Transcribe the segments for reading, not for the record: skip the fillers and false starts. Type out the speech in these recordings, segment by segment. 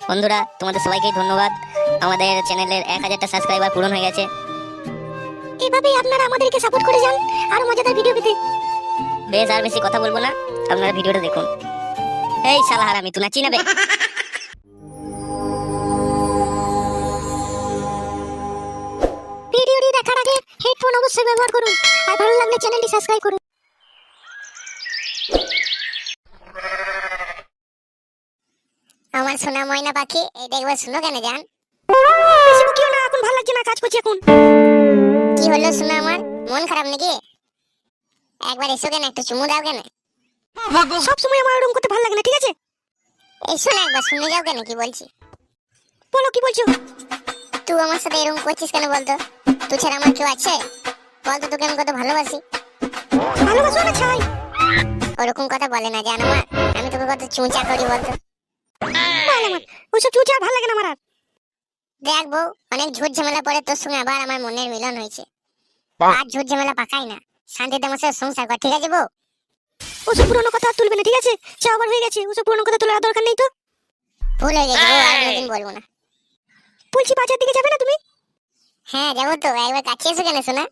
বন্ধুরা তোমাদের সবাইকে ধন্যবাদ। আমাদের চ্যানেলের 1000টা সাবস্ক্রাইবার পূরণ হয়ে গেছে। এভাবেই আপনারা আমাদেরকে সাপোর্ট করে যান আর মজাদার ভিডিও পেতে। বেশ আর বেশি কথা বলবো না, আপনারা ভিডিওটা দেখুন। এই শালা হারামি, তুই নাচি নেবে? ভিডিওটি দেখার আগে হেডফোন অবশ্যই ব্যবহার করুন আর ভালো লাগলে চ্যানেলটি সাবস্ক্রাইব করুন। আমার সোনা ময়না পাখি, এইটা একবার শুনো কেন জান। বেশি বকিও না, এখন ভালো লাগছে না, কাজ করছি এখন। কি হলো সোনা আমার, মন খারাপ নাকি? একবার এসো কেন, একটু চুমু দাও কেন? সব সময় আমার এরকম করতে ভালো লাগে না, ঠিক আছে? এসো না, একবার শুনে যাও কেন কি বলছি। বলো কি বলছো? তুই আমার সাথে এরকম করছিস কেন বলতো? তুই ছাড়া আমার কেউ আছে? বলতো তোকে আমি কত ভালোবাসি। ভালোবাসো না ছাই? ওরকম কথা বলে না জান আমার, আমি তোকে কত চুঁচা করি বলতো। ওইসব চুঁচা ভালো লাগে না আমার। দেখ বউ, অনেক ঝুট ঝামেলা পরে তোর সঙ্গে আবার আমার মনের মিলন হয়েছে। আর ঝুট ঝামেলা পাকাই না, শান্তিতে আমার সাথে সংসার কর, ঠিক আছে বউ? ওসব পুরনো কথা তুলবে না, ঠিক আছে? যা আবার হয়ে গেছে, ওসব পুরনো কথা তোলার দরকার নেই তো। ভুল হয়ে গেছে বউ, আর কোনোদিন বলবো না। বলছি বাজার দিকে যাবে না তুমি? হ্যাঁ যাবো তো, একবার কাছে এসো কেন শোনা।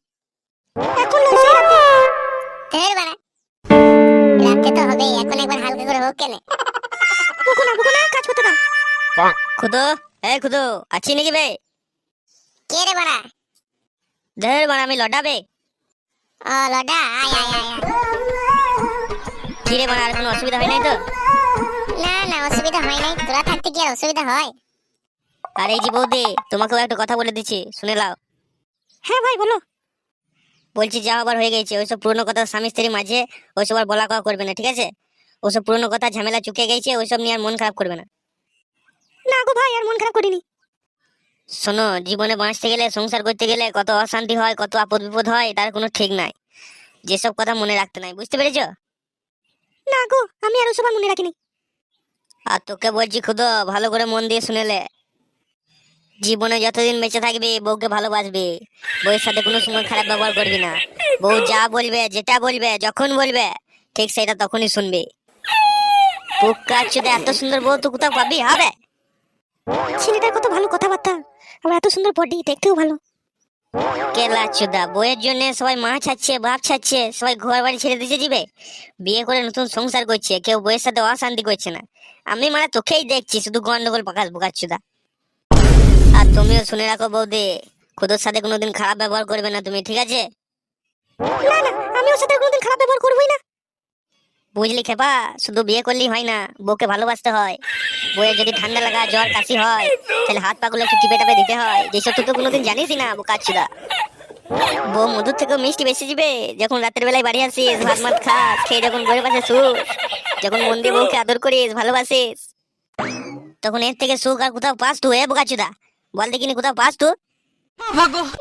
এখন নয়, সেই রাতে। ধের বাড়া, রাতে তো হবেই, এখন একবার হালকা করে হোক কেন। বুকো না, কাজ করতে দাও। খুদো, এই খুদো, আছি নাকি বে? কে রে বাড়া? ধর বাড়া, আমি লটাবে। ও লডা, আয় আয় আয় আয়। কি রে বাড়া, আর কোনো অসুবিধা হয় নাই তো? না না, অসুবিধা হয় নাই, তোরা থাকতে কি আর অসুবিধা হয়? আর এই যে বৌদি, তোমাকেও একটা কথা বলে দিচ্ছি, শুনে লাও। হ্যাঁ ভাই বলো। বলছি যা আবার হয়ে গেছে, ওইসব পুরনো কথা স্বামী স্ত্রীর মাঝে ওইসব আর বলা কওয়া করবে না, ঠিক আছে? ওইসব পুরনো কথা ঝামেলা চুকে গেছে, ওইসব নিয়ে আর মন খারাপ করবে না। না গো ভাই, আর মন খারাপ করিনি। শোনো, জীবনে বাঁচতে গেলে, সংসার করতে গেলে কত অশান্তি হয়, কত আপদ বিপদ হয়, তার কোনো ঠিক নাই। যেসব কথা মনে রাখতে নাই, বুঝতে পেরেছো? না গো, আমি আর ওসব আর মনে রাখিনি। আর তোকে বলছি খুদো, ভালো করে মন দিয়ে শুনেলে। জীবনে যতদিন বেঁচে থাকবি বউকে ভালোবাসবি, বউয়ের সাথে কোনো সময় খারাপ ব্যবহার করবি না। বউ যা বলবে, যেটা বলবে, যখন বলবে, ঠিক সেটা তখনই শুনবি। পুক্কার চুদে এত সুন্দর বউ তো কোথাও পাবি হবে? ছেলেটার কত ভালো কথাবার্তা, আবার এত সুন্দর বডি, দেখতেও ভালো। কেলা চুদা, বউয়ের জন্য সবাই মা ছাড়ছে, বাপ ছাড়ছে, সবাই ঘর বাড়ি ছেড়ে দিতে যাবে। বিয়ে করে নতুন সংসার করছে, কেউ বউয়ের সাথে অশান্তি করছে না। আমি মানে তোকেই দেখছি, শুধু গন্ডগোল পাকাস বোকার চুদা। আর তুমিও শুনে রাখো বৌদি, খুদোর সাথে কোনোদিন খারাপ ব্যবহার করবে না তুমি, ঠিক আছে? না না, আমি ওর সাথে কোনোদিন খারাপ ব্যবহার করবোই না। বুঝলি খেপা, শুধু বিয়ে করলেই হয় না, বউকে ভালোবাসতে হয়। বউয়ের যদি ঠান্ডা লাগা, জ্বর, কাশি হয়, তাহলে হাত পাগুলো একটু টিপে টাপে দিতে হয়, যেসব তুই তো কোনোদিন জানিসই না বোকার চুদা। বউ মধুর থেকেও মিষ্টি বেশি দিবে। যখন রাতের বেলায় বাড়ি আসিস, ভাত মাত খাস, খেয়ে যখন বউয়ের পাশে শুস, যখন মন দিয়ে বউকে আদর করিস, ভালোবাসিস, তখন এর থেকে সুখ আর কোথাও পাস তুই? বোকা চুদা, বল দেখিনি কোথাও পাস তুই?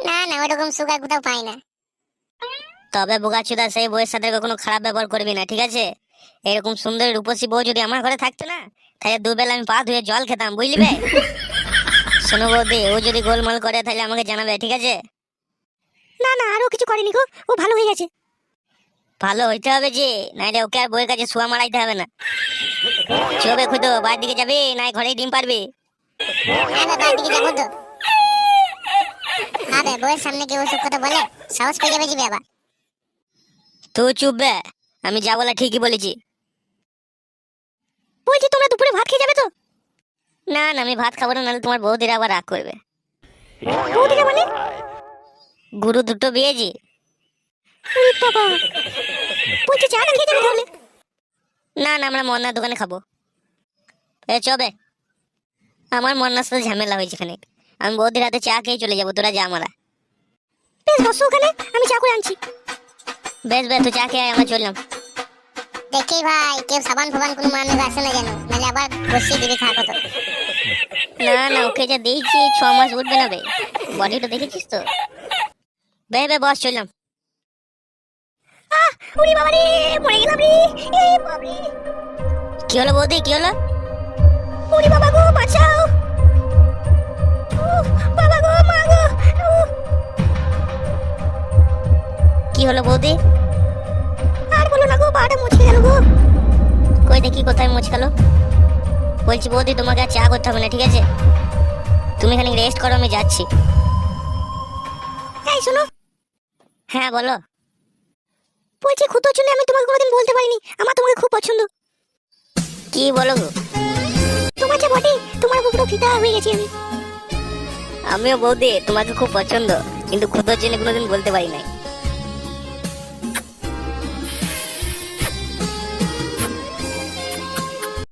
না না, ওরকম সুখ আর কোথাও পাই না। তবে বোকাচুদা, সেই বউয়ের সাথে কখনো খারাপ ব্যবহার করবি না, ঠিক আছে? এরকম সুন্দর রূপসী বউ যদি আমার ঘরে থাকতো না, তাহলে দুবেলা আমি পা ধুয়ে জল খেতাম, বুঝলি বে? শোনো বৌদি, ও যদি গোলমাল করে তাহলে আমাকে জানাবে, ঠিক আছে? না না, আরো কিছু করেনি গো, ও ভালো হয়ে গেছে। ভালো হইতে হবে যে, নাইলে ওকে আর বউয়ের কাছে শোয়া মারাইতে হবে না। চবে খুঁজো, বাইরের দিকে যাবি নাই ঘরেই ডিম পারবি? হ্যাঁ বাবা, দিকে যাবো তো। আবে বউয়ের সামনে কি ওসব কথা বলে? সাহস পেয়ে যাবে জিবে আবার। তুই চুপ বে, আমি যা বলা ঠিকই বলেছি। বলছি তোমরা দুপুরে ভাত খেয়ে যাবে তো? না না, আমি ভাত খাবো না, নাহলে তোমার বৌদিরা আবার রাগ করবে। বৌদিরা মানে? গুরু দুটো বিয়েছি। ওরে বাবা, বলছি চা না খেয়ে যাবে তাহলে? না না, আমরা মন্নার দোকানে খাবো। এ চবে, আমার মন্নার সাথে ঝামেলা হয়েছে এখানে, আমি বৌদির হাতে চা খেয়ে চলে যাবো, তোরা যা মারা। বেশ বসো ওখানে, আমি চা করে আনছি। বেশ বেশ, তুই চা খেয়ে আয়, আমরা চললাম। দেখি ভাই, কেউ সাবান ফাবান কোনো মানুষ আসে না যেন, নাহলে আবার বসিয়ে দিবি খা কত। না না, ওকে যা দিয়েছি 6 মাস উঠবে না বে, বডিটা দেখেছিস তো। বে বে বস, চললাম। ওরে বাবা রে, মরে গেলাম রে, এই বাবা রে। কি হলো বৌদি, কি হলো? ওরে বাবা গো, বাঁচাও। বাবা গো, মা গো। কি হলো বৌদি? আর বলো না গো, পাটা মুচকে গেল গো। কই দেখি কোথায় মুচকালো? বলছি বৌদি, তোমাকে আর চা করতে হবে না, ঠিক আছে? তুমি খানিক রেস্ট করো, আমি যাচ্ছি। এই শোনো, হ্যাঁ বলো। বলছি খুতোর জন্য আমি তোমাকে কোনোদিন বলতে পারিনি আমার তোমাকে খুব পছন্দ। কি বলো গো? তোমার যে বটে, তোমার উপর পুরো ফিদা হয়ে গেছি আমি। আমিও বৌদি তোমাকে খুব পছন্দ, কিন্তু খুদোর জন্য কোনোদিন বলতে পারি নাই।